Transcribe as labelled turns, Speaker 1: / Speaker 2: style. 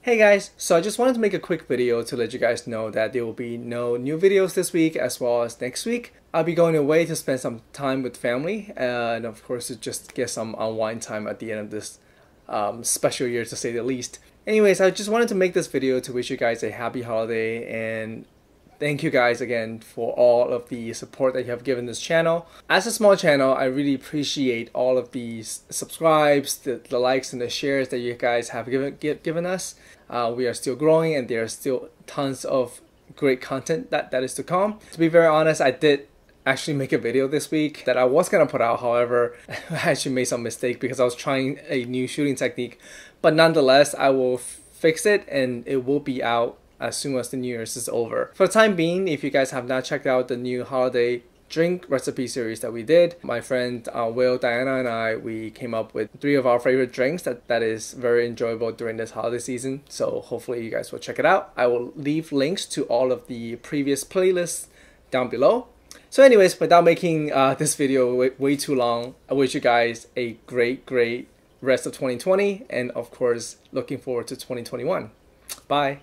Speaker 1: Hey guys, so I just wanted to make a quick video to let you guys know that there will be no new videos this week as well as next week. I'll be going away to spend some time with family and of course to just get some unwind time at the end of this special year, to say the least. Anyways, I just wanted to make this video to wish you guys a happy holiday and thank you guys again for all of the support that you have given this channel. As a small channel, I really appreciate all of these subscribes, the likes and the shares that you guys have given us. We are still growing and there are still tons of great content that is to come. To be very honest, I did actually make a video this week that I was gonna put out. However, I actually made some mistake because I was trying a new shooting technique. But nonetheless, I will fix it and it will be out as soon as the New Year's is over. For the time being, if you guys have not checked out the new holiday drink recipe series that we did, my friend Will, Diana, and I, we came up with 3 of our favorite drinks that is very enjoyable during this holiday season. So hopefully you guys will check it out. I will leave links to all of the previous playlists down below. So anyways, without making this video way too long, I wish you guys a great rest of 2020 and of course looking forward to 2021. Bye.